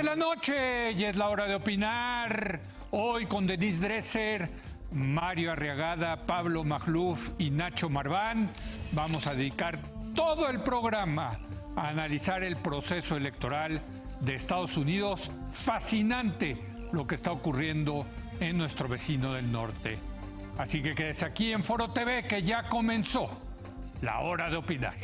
la noche y es la hora de opinar. Hoy con Denise Dresser, Mario Arriagada, Pablo Magluf y Nacho Marván vamos a dedicar todo el programa a analizar el proceso electoral de Estados Unidos. Fascinante lo que está ocurriendo en nuestro vecino del norte. Así que quédese aquí en Foro TV, que ya comenzó la hora de opinar.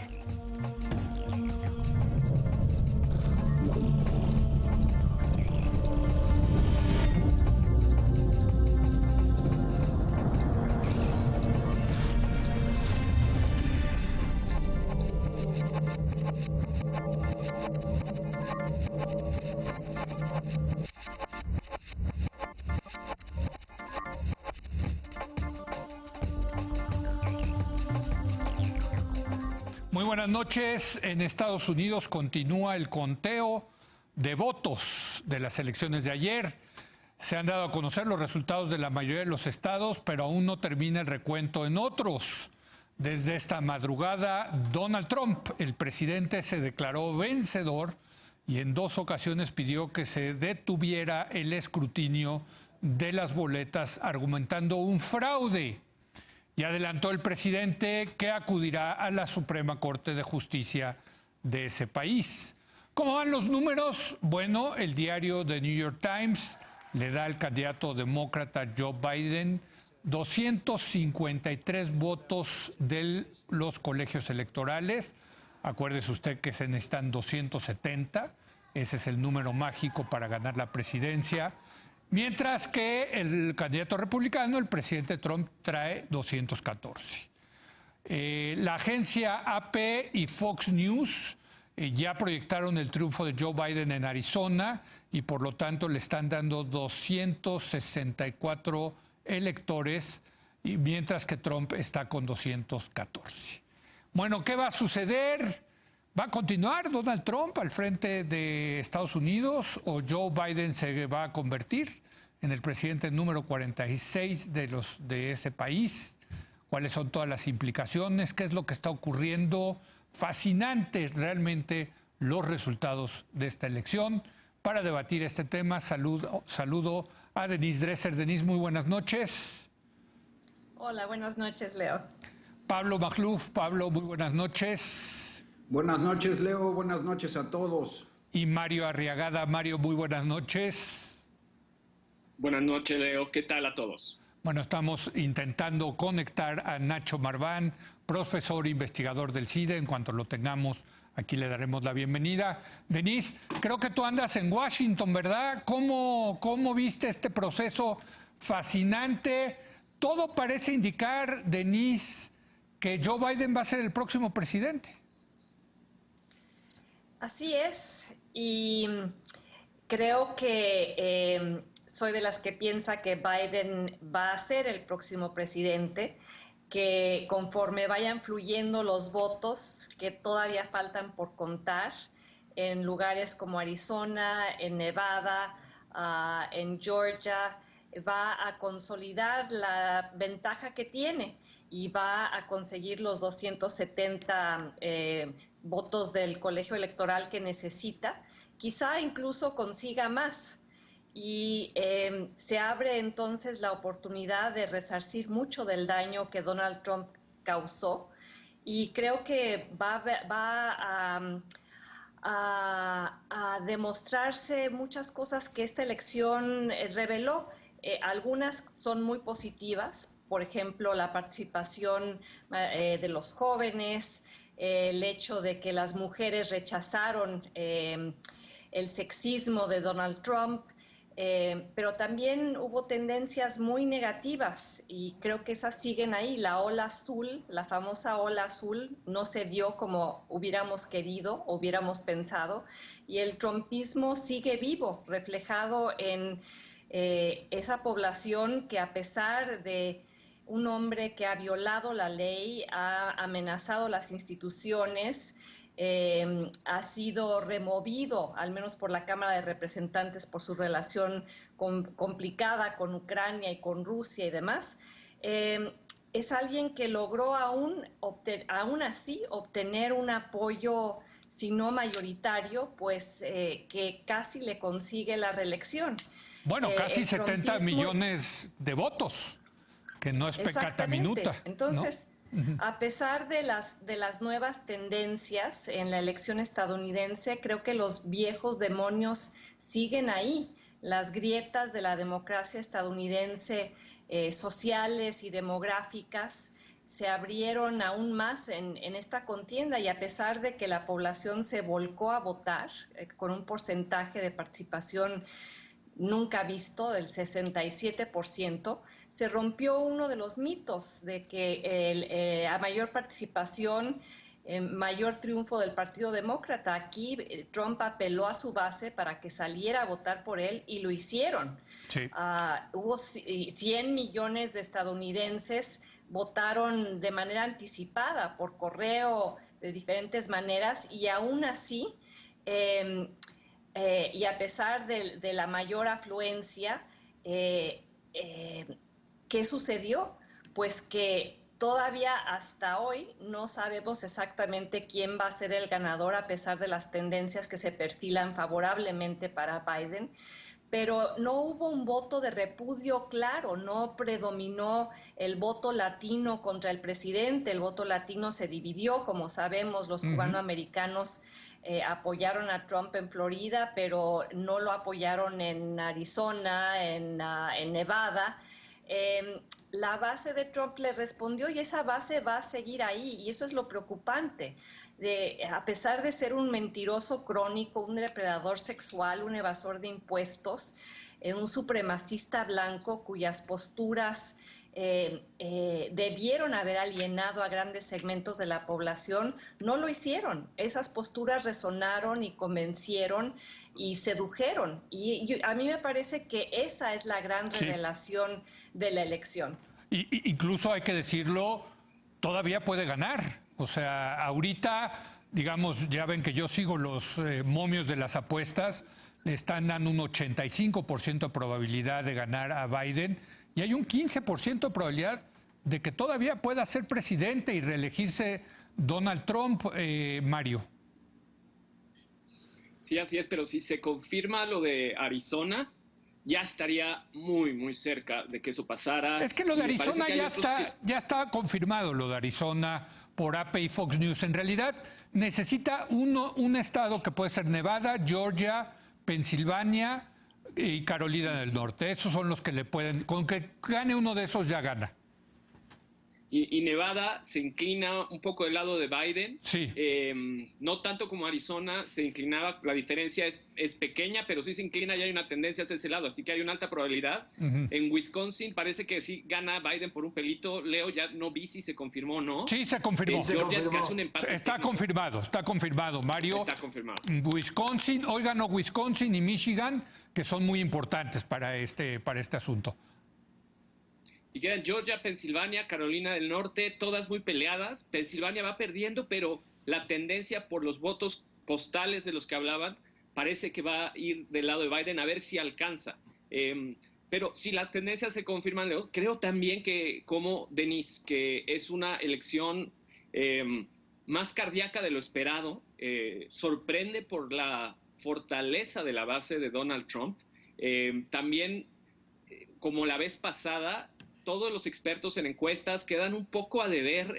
Muy buenas noches. En Estados Unidos continúa el conteo de votos de las elecciones de ayer. Se han dado a conocer los resultados de la mayoría de los estados, pero aún no termina el recuento en otros. Desde esta madrugada, Donald Trump, el presidente, se declaró vencedor y en 2 ocasiones pidió que se detuviera el escrutinio de las boletas, argumentando un fraude. Y adelantó el presidente que acudirá a la Suprema Corte de Justicia de ese país. ¿Cómo van los números? Bueno, el diario The New York Times le da al candidato demócrata Joe Biden 253 votos de los colegios electorales. Acuérdese usted que se necesitan 270. Ese es el número mágico para ganar la presidencia. Mientras que el candidato republicano, el presidente Trump, trae 214. La agencia AP y Fox News ya proyectaron el triunfo de Joe Biden en Arizona y por lo tanto le están dando 264 electores, y mientras que Trump está con 214. Bueno, ¿qué va a suceder? ¿Va a continuar Donald Trump al frente de Estados Unidos o Joe Biden se va a convertir en el presidente número 46 de ese país? ¿Cuáles son todas las implicaciones? ¿Qué es lo que está ocurriendo? Fascinante realmente los resultados de esta elección. Para debatir este tema, saludo a Denise Dresser. Denise, muy buenas noches. Hola, buenas noches, Leo. Pablo Magluf. Pablo, muy buenas noches. Buenas noches, Leo. Buenas noches a todos. Y Mario Arriagada. Mario, muy buenas noches. Buenas noches, Leo. ¿Qué tal a todos? Bueno, estamos intentando conectar a Nacho Marván, profesor investigador del CIDE. En cuanto lo tengamos, aquí le daremos la bienvenida. Denise, creo que tú andas en Washington, ¿verdad? ¿Cómo viste este proceso fascinante? Todo parece indicar, Denise, que Joe Biden va a ser el próximo presidente. Así es, y creo que soy de las que piensa que Biden va a ser el próximo presidente, que conforme vayan fluyendo los votos que todavía faltan por contar en lugares como Arizona, en Nevada, en Georgia, va a consolidar la ventaja que tiene y va a conseguir los 270 votos del colegio electoral que necesita. Quizá incluso consiga más. Y se abre entonces la oportunidad de resarcir mucho del daño que Donald Trump causó. Y creo que va a demostrarse muchas cosas que esta elección reveló. Algunas son muy positivas, por ejemplo, la participación de los jóvenes, el hecho de que las mujeres rechazaron el sexismo de Donald Trump, pero también hubo tendencias muy negativas y creo que esas siguen ahí. La ola azul, la famosa ola azul, no se dio como hubiéramos querido, hubiéramos pensado, y el trumpismo sigue vivo, reflejado en esa población que, a pesar de un hombre que ha violado la ley, ha amenazado las instituciones, ha sido removido, al menos por la Cámara de Representantes, por su relación complicada con Ucrania y con Rusia y demás, es alguien que logró aún así obtener un apoyo si no mayoritario, pues que casi le consigue la reelección. Bueno, casi 70 trumpismo, millones de votos, que no es pecata exactamente. minuta. Entonces, ¿no? a pesar de las nuevas tendencias en la elección estadounidense, creo que los viejos demonios siguen ahí. Las grietas de la democracia estadounidense, sociales y demográficas, se abrieron aún más en esta contienda, y a pesar de que la población se volcó a votar con un porcentaje de participación nunca visto del 67%, se rompió uno de los mitos de que a mayor participación, mayor triunfo del Partido Demócrata. Aquí Trump apeló a su base para que saliera a votar por él, y lo hicieron. Sí. Hubo 100 millones de estadounidenses votaron de manera anticipada por correo de diferentes maneras, y aún así, y a pesar de la mayor afluencia, ¿qué sucedió? Pues que todavía hasta hoy no sabemos exactamente quién va a ser el ganador, a pesar de las tendencias que se perfilan favorablemente para Biden. Pero no hubo un voto de repudio claro, no predominó el voto latino contra el presidente. El voto latino se dividió, como sabemos. Los cubanoamericanos apoyaron a Trump en Florida, pero no lo apoyaron en Arizona, en Nevada. La base de Trump le respondió, y esa base va a seguir ahí, y eso es lo preocupante. A pesar de ser un mentiroso crónico, un depredador sexual, un evasor de impuestos, un supremacista blanco cuyas posturas debieron haber alienado a grandes segmentos de la población, no lo hicieron. Esas posturas resonaron y convencieron y sedujeron. Y a mí me parece que esa es la gran revelación de la elección. Incluso hay que decirlo, todavía puede ganar. O sea, ahorita, digamos, ya ven que yo sigo los momios de las apuestas, le están dando un 85% de probabilidad de ganar a Biden, y hay un 15% de probabilidad de que todavía pueda ser presidente y reelegirse Donald Trump, Mario. Sí, así es, pero si se confirma lo de Arizona, ya estaría muy, muy cerca de que eso pasara. Es que lo de Arizona ya está confirmado, lo de Arizona, por AP y Fox News. En realidad necesita un estado que puede ser Nevada, Georgia, Pensilvania y Carolina del Norte. Esos son los que le pueden, con que gane uno de esos ya gana. Y Nevada se inclina un poco del lado de Biden. Sí. No tanto como Arizona se inclinaba. La diferencia es pequeña, pero sí se inclina y hay una tendencia hacia ese lado. Así que hay una alta probabilidad. En Wisconsin parece que sí gana Biden por un pelito. Leo, ya no vi si se confirmó o no. Sí, se confirmó. En Georgia es casi un empate. Está confirmado, Mario. Está confirmado. Wisconsin, hoy ganó Wisconsin y Michigan, que son muy importantes para este asunto. Y quedan Georgia, Pensilvania, Carolina del Norte, todas muy peleadas. Pensilvania va perdiendo, pero la tendencia por los votos postales de los que hablaban parece que va a ir del lado de Biden, a ver si alcanza. Pero si las tendencias se confirman, Leo, creo también que, como Denise, que es una elección más cardíaca de lo esperado, sorprende por la fortaleza de la base de Donald Trump. También, como la vez pasada, todos los expertos en encuestas quedan un poco a deber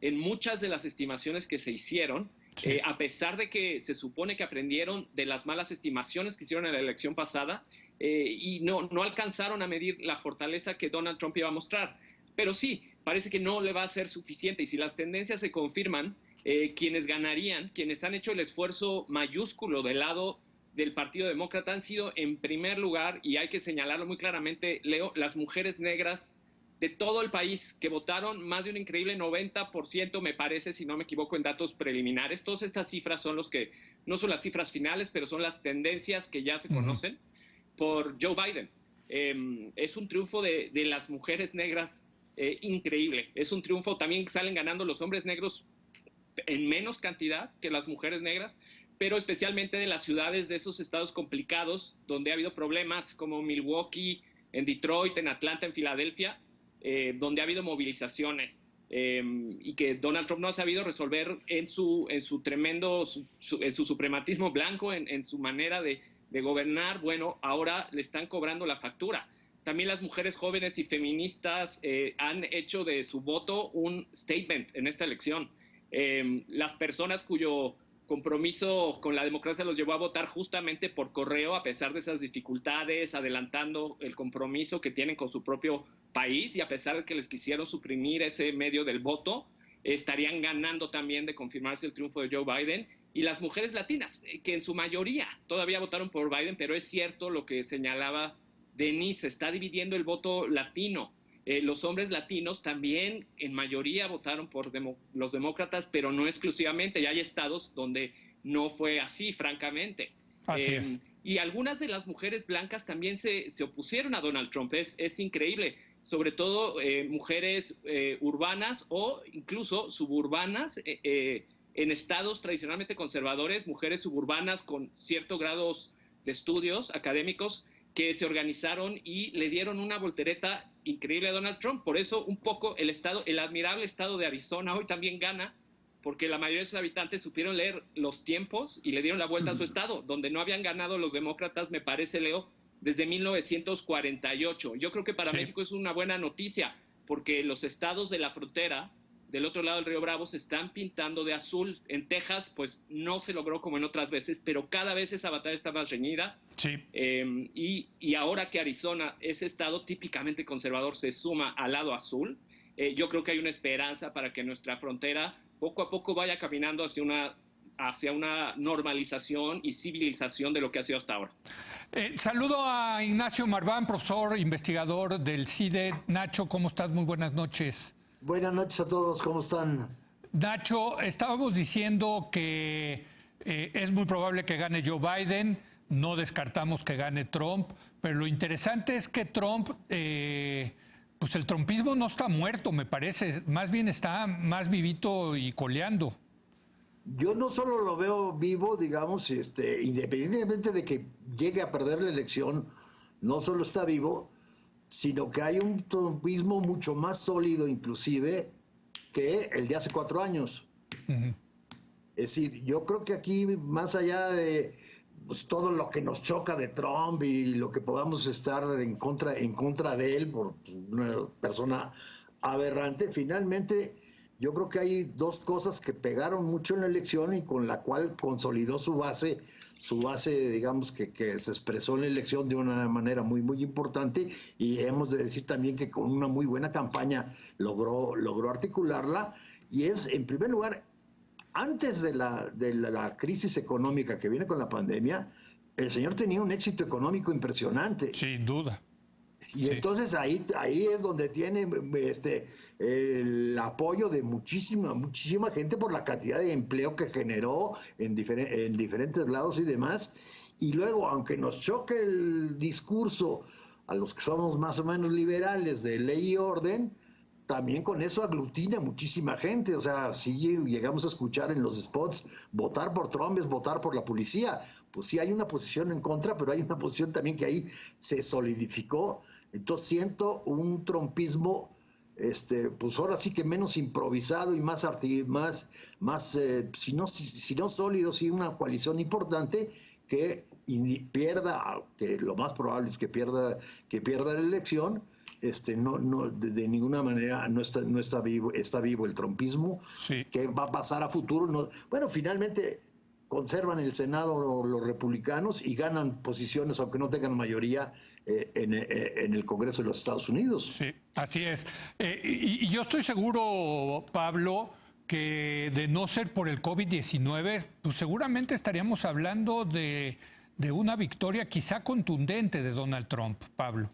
en muchas de las estimaciones que se hicieron, sí. A pesar de que se supone que aprendieron de las malas estimaciones que hicieron en la elección pasada, y no alcanzaron a medir la fortaleza que Donald Trump iba a mostrar. Pero sí, parece que no le va a ser suficiente, y si las tendencias se confirman, quienes ganarían, quienes han hecho el esfuerzo mayúsculo del lado del Partido Demócrata han sido, en primer lugar, y hay que señalarlo muy claramente, Leo, las mujeres negras de todo el país que votaron, más de un increíble 90%, me parece, si no me equivoco, en datos preliminares. Todas estas cifras son los que, no son las cifras finales, pero son las tendencias que ya se conocen por Joe Biden. Es un triunfo de las mujeres negras increíble. Es un triunfo también que salen ganando los hombres negros en menos cantidad que las mujeres negras, pero especialmente de las ciudades de esos estados complicados, donde ha habido problemas como Milwaukee, en Detroit, en Atlanta, en Filadelfia, donde ha habido movilizaciones. y que Donald Trump no ha sabido resolver en su suprematismo blanco, en su manera de gobernar. Bueno, ahora le están cobrando la factura. También las mujeres jóvenes y feministas han hecho de su voto un statement en esta elección. Las personas cuyo compromiso con la democracia los llevó a votar justamente por correo, a pesar de esas dificultades, adelantando el compromiso que tienen con su propio país, y a pesar de que les quisieron suprimir ese medio del voto, estarían ganando también de confirmarse el triunfo de Joe Biden. Y las mujeres latinas, que en su mayoría todavía votaron por Biden, pero es cierto lo que señalaba Denise, se está dividiendo el voto latino. Los hombres latinos también en mayoría votaron por los demócratas, pero no exclusivamente. Y hay estados donde no fue así, francamente. Así es. Y algunas de las mujeres blancas también se opusieron a Donald Trump. Es increíble. Sobre todo mujeres urbanas o incluso suburbanas, en estados tradicionalmente conservadores, mujeres suburbanas con cierto grado de estudios académicos, que se organizaron y le dieron una voltereta increíble a Donald Trump. Por eso un poco el admirable estado de Arizona hoy también gana, porque la mayoría de sus habitantes supieron leer los tiempos y le dieron la vuelta a su estado, donde no habían ganado los demócratas, me parece, Leo, desde 1948. Yo creo que para México es una buena noticia, porque los estados de la frontera, del otro lado del Río Bravo, se están pintando de azul. En Texas, pues no se logró como en otras veces, pero cada vez esa batalla está más reñida. Sí. Y ahora que Arizona, ese estado típicamente conservador, se suma al lado azul, yo creo que hay una esperanza para que nuestra frontera poco a poco vaya caminando hacia una normalización y civilización de lo que ha sido hasta ahora. Saludo a Ignacio Marván, profesor, investigador del CIDE. Nacho, ¿cómo estás? Muy buenas noches. Buenas noches a todos, ¿cómo están? Nacho, estábamos diciendo que es muy probable que gane Joe Biden, no descartamos que gane Trump, pero lo interesante es que Trump, pues el trumpismo no está muerto, me parece, más bien está más vivito y coleando. Yo no solo lo veo vivo, digamos, independientemente de que llegue a perder la elección, no solo está vivo, sino que hay un trumpismo mucho más sólido inclusive que el de hace 4 años. Uh-huh. Es decir, yo creo que aquí, más allá de pues, todo lo que nos choca de Trump y lo que podamos estar en contra de él por una persona aberrante, finalmente yo creo que hay 2 cosas que pegaron mucho en la elección y con la cual consolidó su base, digamos, que se expresó en la elección de una manera muy, muy importante, y hemos de decir también que con una muy buena campaña logró articularla, y es, en primer lugar, antes de la crisis económica que viene con la pandemia, el señor tenía un éxito económico impresionante. Sin duda. Y entonces ahí es donde tiene el apoyo de muchísima gente por la cantidad de empleo que generó en diferentes lados y demás. Y luego, aunque nos choque el discurso a los que somos más o menos liberales de ley y orden, también con eso aglutina muchísima gente. O sea, si llegamos a escuchar en los spots, votar por Trump es votar por la policía. Pues sí hay una posición en contra, pero hay una posición también que ahí se solidificó. Entonces siento un trumpismo, pues ahora sí que menos improvisado y más si no sólido, sí una coalición importante que pierda, que lo más probable es que pierda la elección. No de ninguna manera no está vivo el trumpismo. Sí. ¿Qué va a pasar a futuro? No, bueno, finalmente conservan el Senado los republicanos y ganan posiciones, aunque no tengan mayoría en el Congreso de los Estados Unidos. Sí, así es. Y yo estoy seguro, Pablo, que de no ser por el COVID-19, pues seguramente estaríamos hablando de una victoria quizá contundente de Donald Trump, Pablo.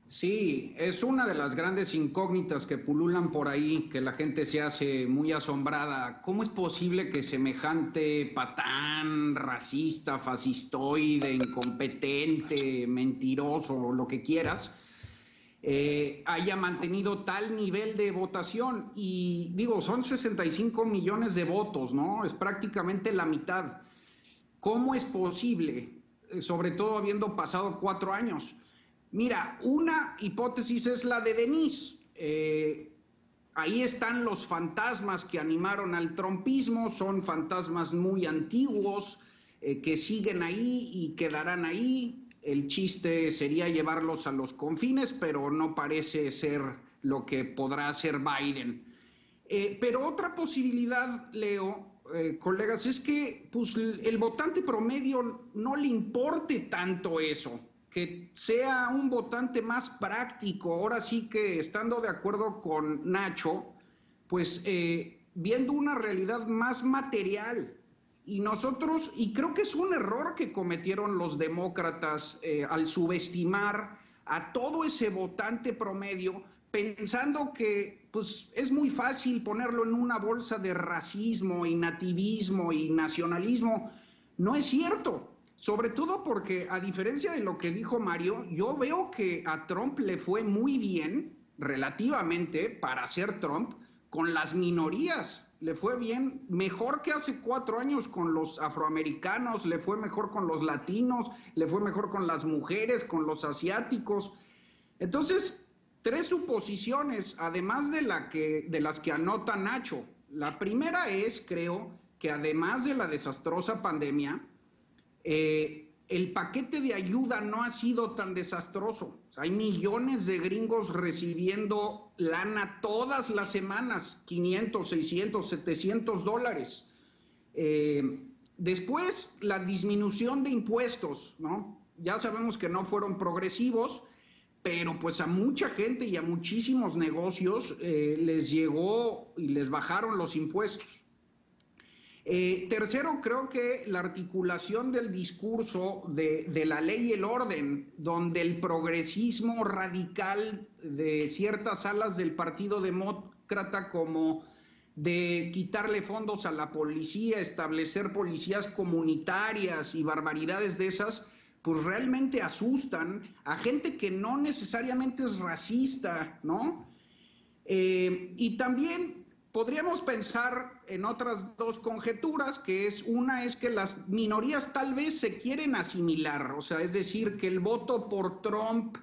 Sí, es una de las grandes incógnitas que pululan por ahí, que la gente se hace muy asombrada. ¿Cómo es posible que semejante patán, racista, fascistoide, incompetente, mentiroso, lo que quieras, haya mantenido tal nivel de votación? Y digo, son 65 millones de votos, ¿no? Es prácticamente la mitad. ¿Cómo es posible? Sobre todo habiendo pasado 4 años. Mira, una hipótesis es la de Denise. ahí están los fantasmas que animaron al trumpismo, son fantasmas muy antiguos, que siguen ahí y quedarán ahí. El chiste sería llevarlos a los confines, pero no parece ser lo que podrá hacer Biden. Pero otra posibilidad, Leo, colegas, es que pues, el votante promedio no le importe tanto eso, que sea un votante más práctico. Ahora sí que, estando de acuerdo con Nacho, pues viendo una realidad más material. Y nosotros, y creo que es un error que cometieron los demócratas al subestimar a todo ese votante promedio, pensando que pues, es muy fácil ponerlo en una bolsa de racismo y nativismo y nacionalismo. No es cierto, sobre todo porque, a diferencia de lo que dijo Mario, yo veo que a Trump le fue muy bien, relativamente, para ser Trump, con las minorías. Le fue bien, mejor que hace 4 años con los afroamericanos, le fue mejor con los latinos, le fue mejor con las mujeres, con los asiáticos. Entonces, 3 suposiciones, además de las que anota Nacho. La primera es, creo, que además de la desastrosa pandemia, el paquete de ayuda no ha sido tan desastroso. O sea, hay millones de gringos recibiendo lana todas las semanas, 500, 600, 700 dólares. Después, la disminución de impuestos, ¿no? Ya sabemos que no fueron progresivos, pero pues a mucha gente y a muchísimos negocios les llegó y les bajaron los impuestos. Tercero, creo que la articulación del discurso de la ley y el orden, donde el progresismo radical de ciertas alas del Partido Demócrata, como de quitarle fondos a la policía, establecer policías comunitarias y barbaridades de esas, pues realmente asustan a gente que no necesariamente es racista, ¿no? Y también podríamos pensar en otras 2 conjeturas, que una es que las minorías tal vez se quieren asimilar, o sea, es decir, que el voto por Trump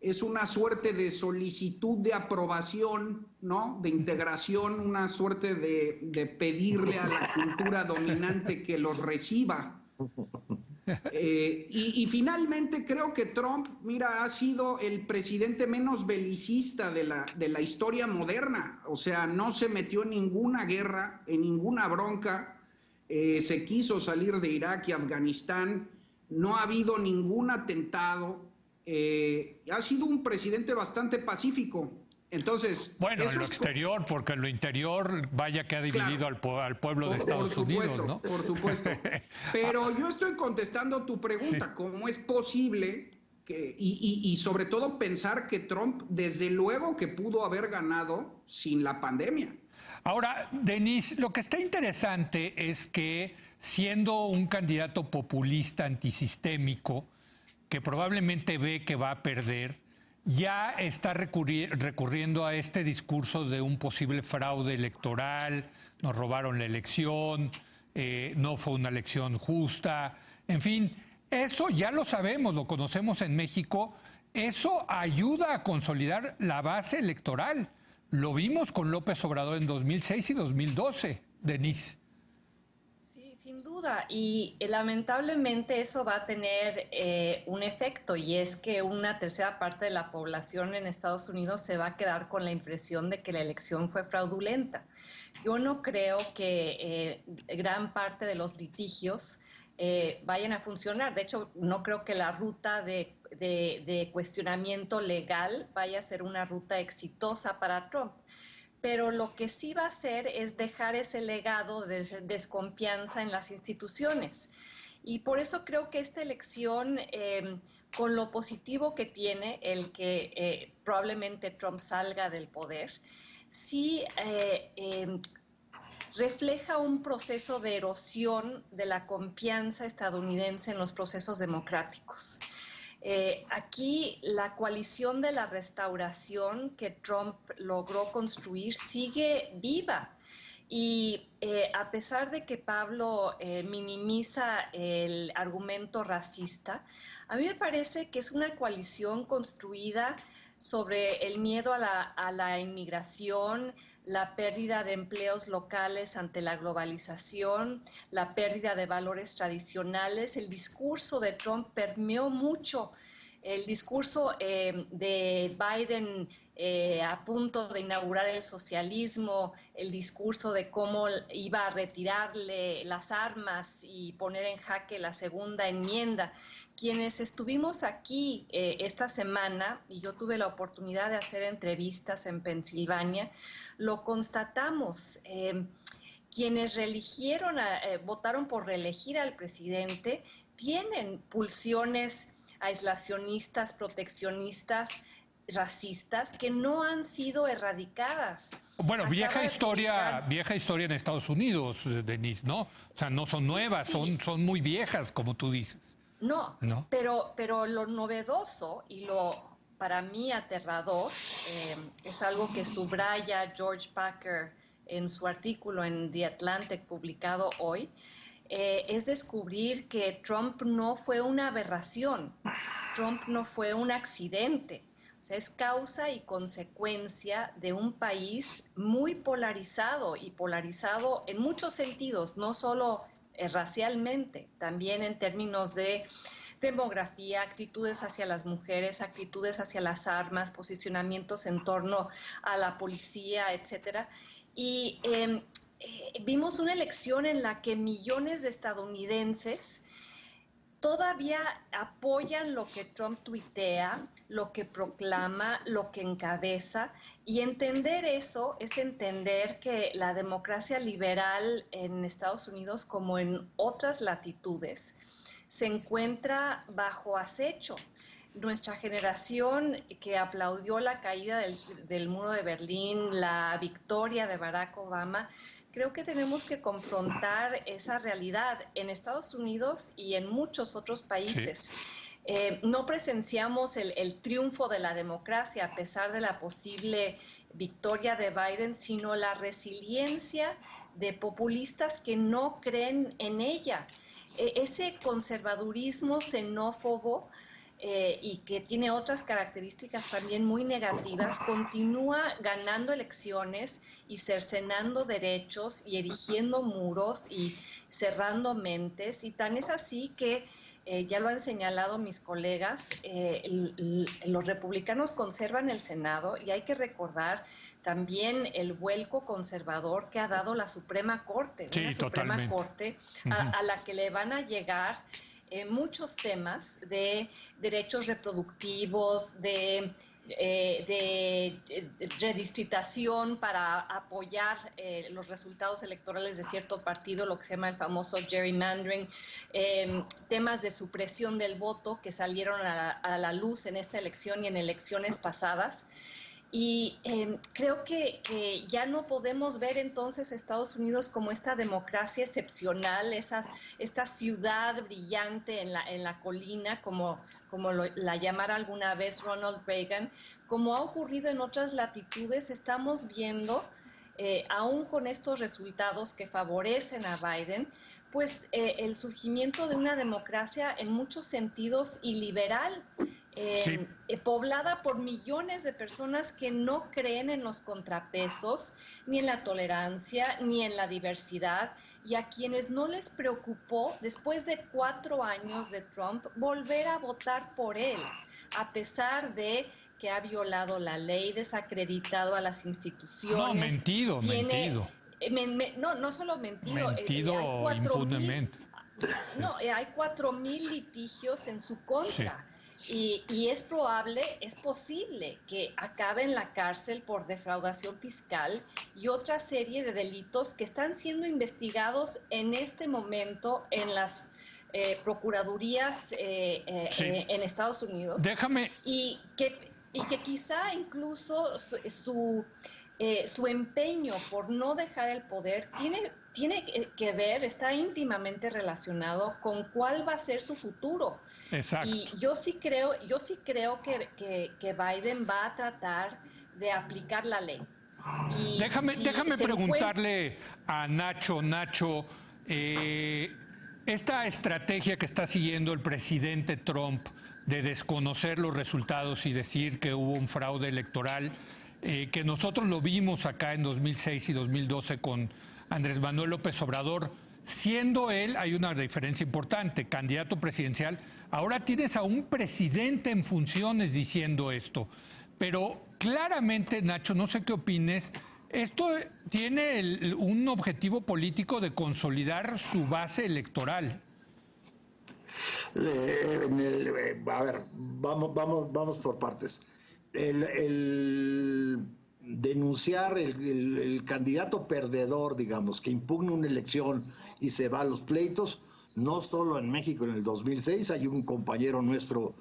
es una suerte de solicitud de aprobación, ¿no? De integración, una suerte de pedirle a la cultura dominante que los reciba. Y finalmente creo que Trump, mira, ha sido el presidente menos belicista de la historia moderna. O sea, no se metió en ninguna guerra, en ninguna bronca, se quiso salir de Irak y Afganistán, no ha habido ningún atentado, ha sido un presidente bastante pacífico. Entonces, bueno, en lo exterior, porque en lo interior, vaya que ha dividido al pueblo de Estados Unidos, ¿no? Por supuesto. Pero yo estoy contestando tu pregunta, sí. ¿Cómo es posible que, y sobre todo pensar que Trump, desde luego que pudo haber ganado sin la pandemia? Ahora, Denise, lo que está interesante es que, siendo un candidato populista antisistémico, que probablemente ve que va a perder, ya está recurriendo a este discurso de un posible fraude electoral, nos robaron la elección, no fue una elección justa, en fin, eso ya lo sabemos, lo conocemos en México, eso ayuda a consolidar la base electoral. Lo vimos con López Obrador en 2006 y 2012, Denise. Sin duda, y lamentablemente eso va a tener un efecto, y es que una tercera parte de la población en Estados Unidos se va a quedar con la impresión de que la elección fue fraudulenta. Yo no creo que gran parte de los litigios vayan a funcionar. De hecho, no creo que la ruta de cuestionamiento legal vaya a ser una ruta exitosa para Trump. Pero lo que sí va a hacer es dejar ese legado de desconfianza en las instituciones. Y por eso creo que esta elección, con lo positivo que tiene el que probablemente Trump salga del poder, sí refleja un proceso de erosión de la confianza estadounidense en los procesos democráticos. Aquí la coalición de la restauración que Trump logró construir sigue viva y a pesar de que Pablo minimiza el argumento racista, a mí me parece que es una coalición construida sobre el miedo a la inmigración, la pérdida de empleos locales ante la globalización, la pérdida de valores tradicionales. El discurso de Trump permeó mucho el discurso de Biden a punto de inaugurar el socialismo, el discurso de cómo iba a retirarle las armas y poner en jaque la segunda enmienda. Quienes estuvimos aquí esta semana, y yo tuve la oportunidad de hacer entrevistas en Pensilvania, lo constatamos. Quienes votaron por reelegir al presidente tienen pulsiones aislacionistas, proteccionistas, racistas, que no han sido erradicadas. Bueno, vieja historia en Estados Unidos, Denise, ¿no? O sea, no son nuevas, son muy viejas, como tú dices. No. Pero lo novedoso y lo para mí aterrador es algo que subraya George Packer en su artículo en The Atlantic publicado hoy. Es descubrir que Trump no fue una aberración, Trump no fue un accidente, o sea, es causa y consecuencia de un país muy polarizado y polarizado en muchos sentidos, no solo racialmente, también en términos de demografía, actitudes hacia las mujeres, actitudes hacia las armas, posicionamientos en torno a la policía, etcétera. Y vimos una elección en la que millones de estadounidenses todavía apoyan lo que Trump tuitea, lo que proclama, lo que encabeza, y entender eso es entender que la democracia liberal en Estados Unidos, como en otras latitudes, se encuentra bajo acecho. Nuestra generación que aplaudió la caída del muro de Berlín, la victoria de Barack Obama, creo que tenemos que confrontar esa realidad en Estados Unidos y en muchos otros países. Sí. No presenciamos el triunfo de la democracia a pesar de la posible victoria de Biden, sino la resiliencia de populistas que no creen en ella. Ese conservadurismo xenófobo y que tiene otras características también muy negativas, continúa ganando elecciones y cercenando derechos y erigiendo muros y cerrando mentes, y tan es así que ya lo han señalado mis colegas, los republicanos conservan el Senado, y hay que recordar también el vuelco conservador que ha dado la Suprema Corte, sí, una Suprema Corte a la que le van a llegar muchos temas de derechos reproductivos, de redistritación para apoyar los resultados electorales de cierto partido, lo que se llama el famoso gerrymandering, temas de supresión del voto que salieron a la luz en esta elección y en elecciones pasadas. Y creo que ya no podemos ver entonces Estados Unidos como esta democracia excepcional, esta ciudad brillante en la colina, como la llamara alguna vez Ronald Reagan. Como ha ocurrido en otras latitudes, estamos viendo, aún con estos resultados que favorecen a Biden, pues el surgimiento de una democracia en muchos sentidos iliberal, sí, poblada por millones de personas que no creen en los contrapesos, ni en la tolerancia, ni en la diversidad, y a quienes no les preocupó, después de 4 años de Trump, volver a votar por él, a pesar de que ha violado la ley, desacreditado a las instituciones. No, mentido. No solo mentido. Mentido impunemente. Hay 4,000 litigios en su contra. Sí. Y es posible que acabe en la cárcel por defraudación fiscal y otra serie de delitos que están siendo investigados en este momento en las procuradurías en Estados Unidos. Déjame. Y que quizá incluso su empeño por no dejar el poder tiene que ver, está íntimamente relacionado con cuál va a ser su futuro. Exacto. Y yo sí creo que Biden va a tratar de aplicar la ley. Y déjame preguntarle a Nacho, Esta estrategia que está siguiendo el presidente Trump de desconocer los resultados y decir que hubo un fraude electoral, que nosotros lo vimos acá en 2006 y 2012 con Andrés Manuel López Obrador, siendo él, hay una diferencia importante, candidato presidencial, ahora tienes a un presidente en funciones diciendo esto. Pero claramente, Nacho, no sé qué opines, esto tiene un objetivo político de consolidar su base electoral. A ver, vamos por partes. El denunciar el candidato perdedor, digamos, que impugna una elección y se va a los pleitos, no solo en México en el 2006, hay un compañero nuestro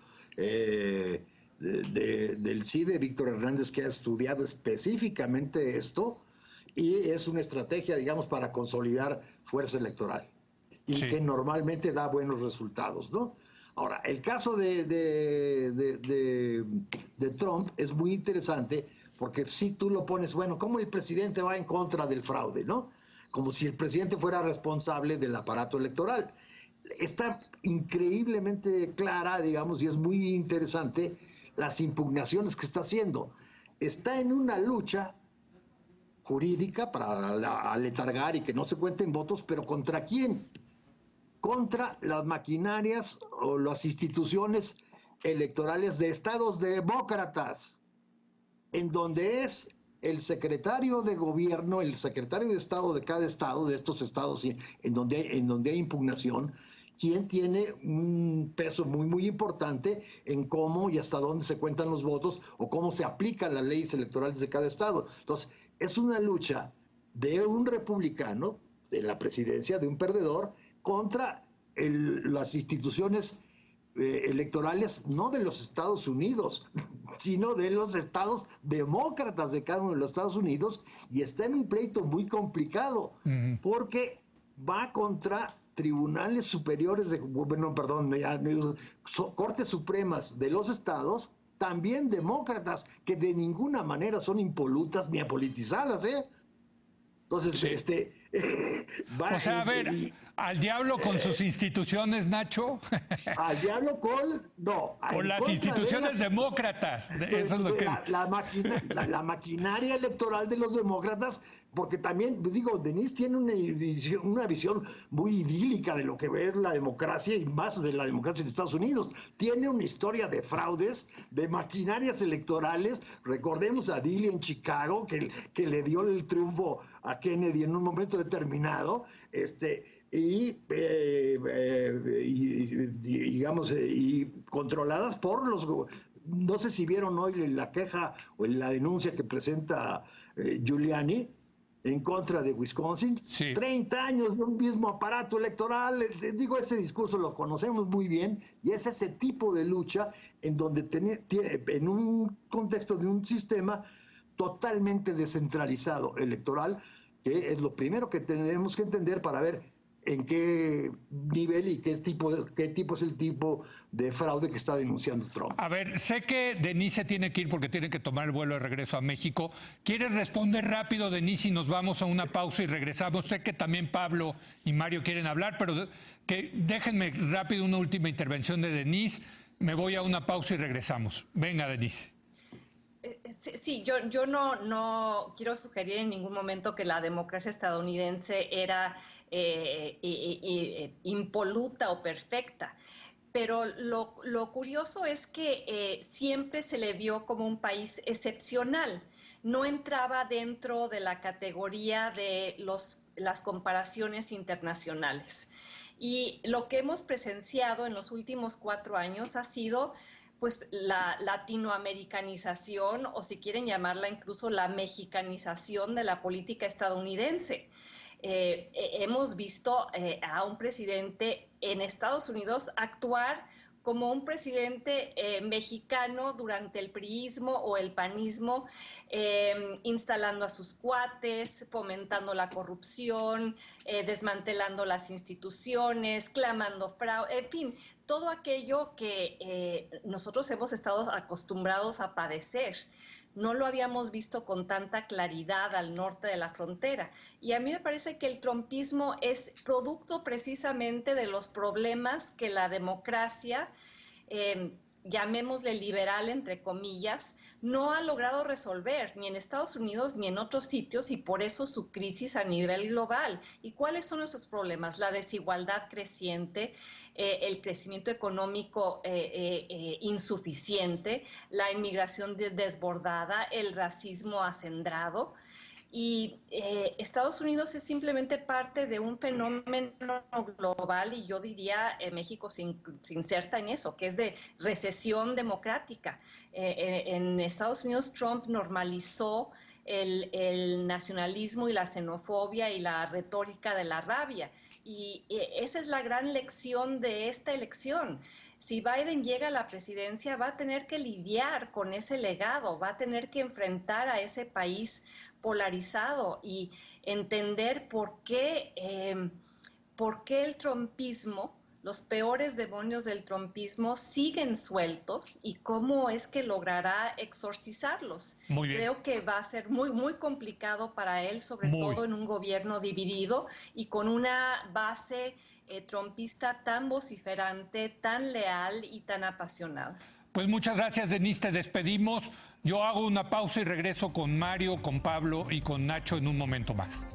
del CIDE, Víctor Hernández, que ha estudiado específicamente esto, y es una estrategia, digamos, para consolidar fuerza electoral, y que normalmente da buenos resultados, ¿no? Ahora, el caso de Trump es muy interesante, porque si tú lo pones, bueno, ¿cómo el presidente va en contra del fraude, no? Como si el presidente fuera responsable del aparato electoral. Está increíblemente clara, digamos, y es muy interesante las impugnaciones que está haciendo. Está en una lucha jurídica para aletargar y que no se cuenten votos, pero ¿contra quién? Contra las maquinarias o las instituciones electorales de estados demócratas, en donde es el secretario de gobierno, el secretario de Estado de cada estado, de estos estados en donde hay impugnación, quien tiene un peso muy, muy importante en cómo y hasta dónde se cuentan los votos o cómo se aplican las leyes electorales de cada estado. Entonces, es una lucha de un republicano, de la presidencia, de un perdedor, contra las instituciones electorales, no de los Estados Unidos, sino de los estados demócratas de cada uno de los Estados Unidos, y está en un pleito muy complicado, porque va contra tribunales superiores cortes supremas de los estados, también demócratas, que de ninguna manera son impolutas ni apolitizadas, ¿eh? Entonces, sí. O sea, a ver, al diablo con sus instituciones, Nacho. Al diablo con las instituciones demócratas. Eso es lo que... la maquinaria electoral de los demócratas, porque también, pues digo, Denise tiene una visión muy idílica de lo que es la democracia y más de la democracia en Estados Unidos. Tiene una historia de fraudes, de maquinarias electorales. Recordemos a Dilley en Chicago, que le dio el triunfo a Kennedy en un momento determinado, y controladas por los... No sé si vieron hoy la queja o la denuncia que presenta Giuliani en contra de Wisconsin. Sí. 30 años de un mismo aparato electoral. Digo, ese discurso lo conocemos muy bien, y es ese tipo de lucha en donde en un contexto de un sistema totalmente descentralizado electoral, que es lo primero que tenemos que entender para ver en qué nivel y qué tipo es el tipo de fraude que está denunciando Trump. A ver, sé que Denise tiene que ir porque tiene que tomar el vuelo de regreso a México. ¿Quieres responder rápido, Denise, y nos vamos a una pausa y regresamos? Sé que también Pablo y Mario quieren hablar, pero que déjenme rápido una última intervención de Denise. Me voy a una pausa y regresamos. Venga, Denise. Sí, yo no quiero sugerir en ningún momento que la democracia estadounidense era impoluta o perfecta, pero lo curioso es que siempre se le vio como un país excepcional. No entraba dentro de la categoría de las comparaciones internacionales. Y lo que hemos presenciado en los últimos 4 años ha sido pues la latinoamericanización, o si quieren llamarla incluso la mexicanización de la política estadounidense. Hemos visto a un presidente en Estados Unidos actuar como un presidente mexicano durante el priismo o el panismo, instalando a sus cuates, fomentando la corrupción, desmantelando las instituciones, clamando fraude, en fin, todo aquello que nosotros hemos estado acostumbrados a padecer. no lo habíamos visto con tanta claridad al norte de la frontera. Y a mí me parece que el trumpismo es producto precisamente de los problemas que la democracia, llamémosle liberal entre comillas, no ha logrado resolver ni en Estados Unidos ni en otros sitios, y por eso su crisis a nivel global. ¿Y cuáles son esos problemas? La desigualdad creciente, el crecimiento económico insuficiente, la inmigración desbordada, el racismo acendrado. Y Estados Unidos es simplemente parte de un fenómeno global, y yo diría México se inserta en eso, que es de recesión democrática. En Estados Unidos Trump normalizó el nacionalismo y la xenofobia y la retórica de la rabia. Y esa es la gran lección de esta elección. Si Biden llega a la presidencia, va a tener que lidiar con ese legado, va a tener que enfrentar a ese país polarizado y entender por qué el trumpismo, los peores demonios del trumpismo siguen sueltos y cómo es que logrará exorcizarlos. Muy bien. Creo que va a ser muy, muy complicado para él, sobre todo en un gobierno dividido y con una base trumpista tan vociferante, tan leal y tan apasionada. Pues muchas gracias, Denise, te despedimos. Yo hago una pausa y regreso con Mario, con Pablo y con Nacho en un momento más.